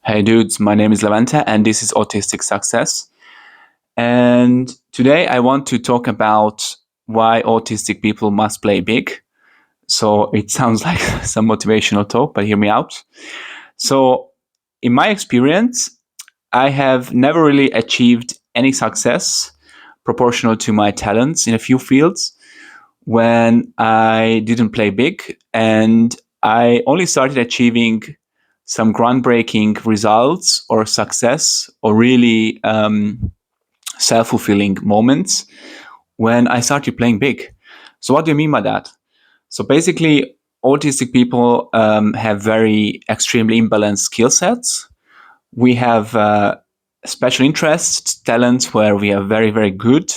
Hey dudes, my name is Levente and this is Autistic Success. And today I want to talk about why autistic people must play big. So it sounds like some motivational talk, but hear me out. So, in my experience, I have never really achieved any success proportional to my talents in a few fields when I didn't play big. And I only started achieving some groundbreaking results or success or really self fulfilling moments when I started playing big. So, what do you mean by that? So, basically, autistic people have very extremely imbalanced skill sets. We have special interests, talents where we are very, very good.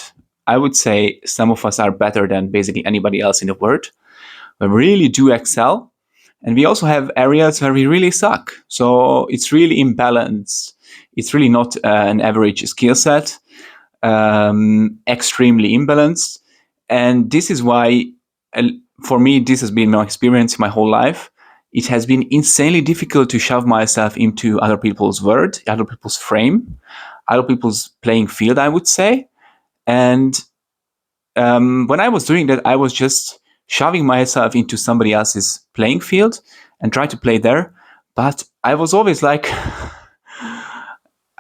I would say some of us are better than basically anybody else in the world. We really do excel. And we also have areas where we really suck. So it's really imbalanced. It's really not an average skill set, extremely imbalanced. And this is why, uh, for me, this has been my experience my whole life. It has been insanely difficult to shove myself into other people's world, other people's frame, other people's playing field, I would say. And when I was doing that, I was just shoving myself into somebody else's playing field and try to play there. But I was always like,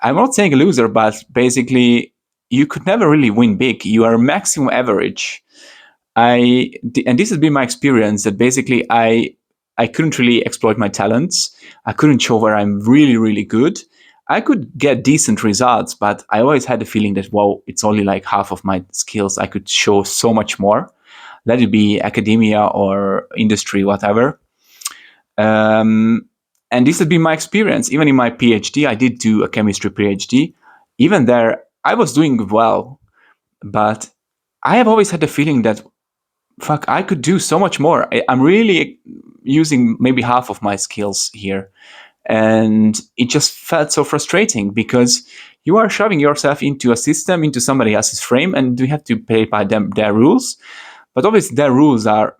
I'm not saying a loser, but basically, you could never really win big. You are maximum average. And this has been my experience that basically I couldn't really exploit my talents. I couldn't show where I'm really, really good. I could get decent results, but I always had the feeling that, wow, it's only like half of my skills. I could show so much more. Let it be academia or industry, whatever. Um, and this has been my experience. Even in my PhD, I did do a chemistry PhD. Even there, I was doing well, but I have always had the feeling that fuck, I could do so much more. I'm really using maybe half of my skills here. And it just felt so frustrating because you are shoving yourself into a system, into somebody else's frame, and you have to play by them their rules. But obviously, their rules are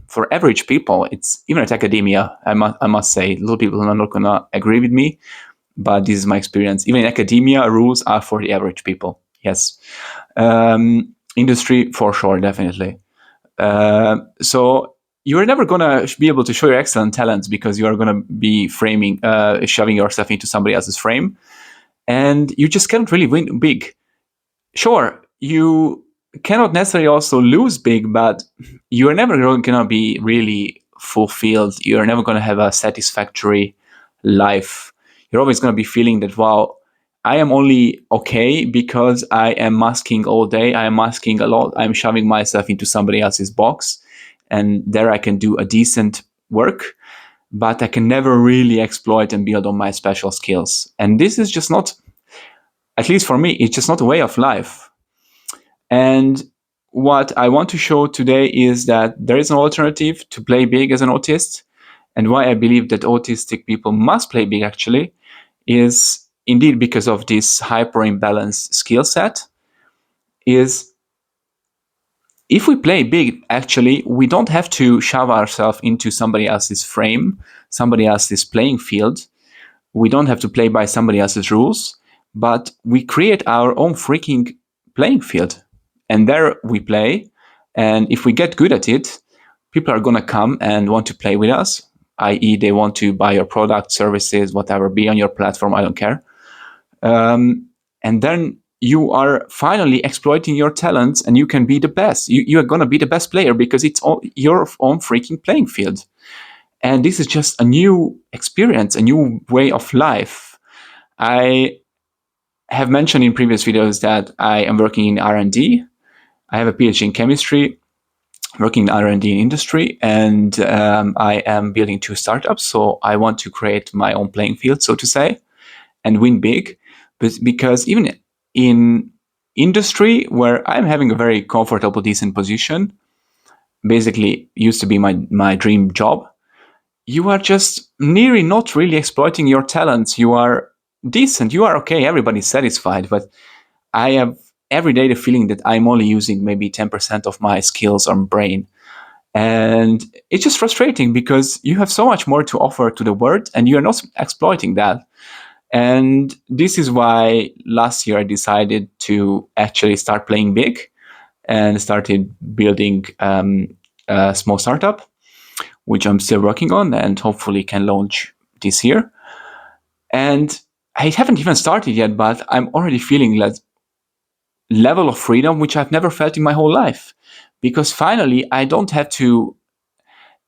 for average people. It's even at academia. I must say, a lot of people are not gonna agree with me, but this is my experience. Even in academia, rules are for the average people. Yes, industry for sure, definitely. So you're never gonna be able to show your excellent talents because you are gonna be shoving yourself into somebody else's frame, and you just can't really win big. Sure, you cannot necessarily also lose big, but you're never gonna be really fulfilled. You're never gonna have a satisfactory life. You're always gonna be feeling that, wow, I am only okay because I am masking all day. I am masking a lot. I'm shoving myself into somebody else's box, and there I can do a decent work, but I can never really exploit and build on my special skills. And this is just not, at least for me, it's just not a way of life. And what I want to show today is that there is an alternative to play big as an autist, and why I believe that autistic people must play big actually is indeed because of this hyper imbalanced skill set. Is if we play big, actually, we don't have to shove ourselves into somebody else's frame, somebody else's playing field. We don't have to play by somebody else's rules, but we create our own freaking playing field. And there we play. And if we get good at it, people are going to come and want to play with us, i.e., they want to buy your product, services, whatever, be on your platform. I don't care. And then you are finally exploiting your talents and you can be the best. You are going to be the best player because it's all your own freaking playing field. And this is just a new experience, a new way of life. I have mentioned in previous videos that I am working in R&D. I have a PhD in chemistry, working in R&D in industry, and I am building 2 startups. So I want to create my own playing field, so to say, and win big. But because even in industry, where I'm having a very comfortable, decent position, basically used to be my dream job, you are just nearly not really exploiting your talents. You are decent, you are okay, everybody's satisfied, but I have every day the feeling that I'm only using maybe 10% of my skills or brain. And it's just frustrating because you have so much more to offer to the world and you're not exploiting that. And this is why last year I decided to actually start playing big and started building a small startup, which I'm still working on and hopefully can launch this year. And I haven't even started yet, but I'm already feeling that level of freedom which I've never felt in my whole life. Because finally, I don't have to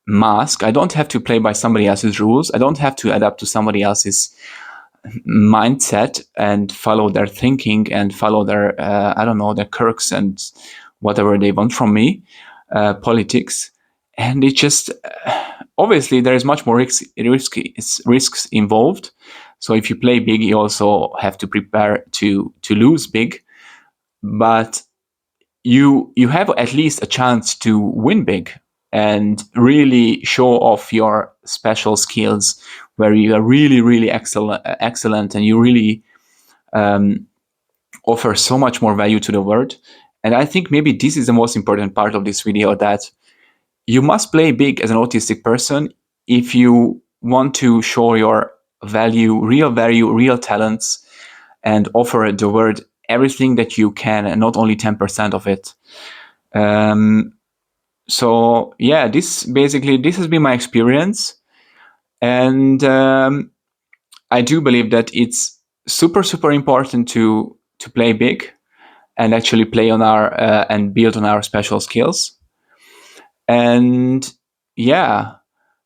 mask, I don't have to play by somebody else's rules, I don't have to adapt to somebody else's mindset and follow their thinking and follow their, I don't know, their quirks and whatever they want from me, politics. And it just, obviously, there is much more risks involved. So if you play big, you also have to prepare to lose big. But you have at least a chance to win big and really show off your special skills where you are really excellent and you really offer so much more value to the world. And I think maybe this is the most important part of this video, that you must play big as an autistic person if you want to show your value, real talents, and offer the world everything that you can and not only 10% of it. So yeah, this has been my experience, and I do believe that it's super important to play big and actually play on our and build on our special skills. And yeah,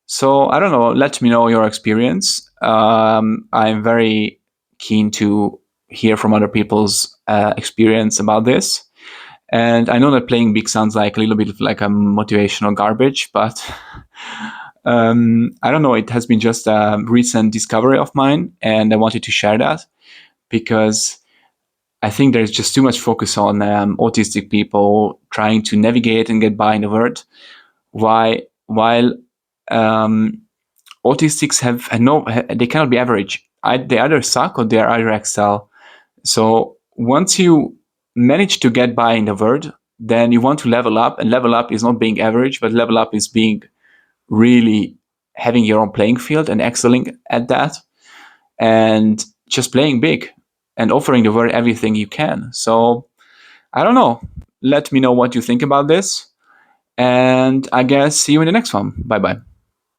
so I don't know. Let me know your experience. I'm very keen to hear from other people's experience about this. And I know that playing big sounds like a little bit of like a motivational garbage, but I don't know. It has been just a recent discovery of mine, and I wanted to share that because I think there's just too much focus on autistic people trying to navigate and get by in the world. While autistics have no, they cannot be average. They either suck or they either excel. So once you manage to get by in the world, then you want to level up, and level up is not being average, but level up is being really having your own playing field and excelling at that, and just playing big and offering the world everything you can. So I don't know. Let me know what you think about this. And I guess see you in the next one. Bye bye.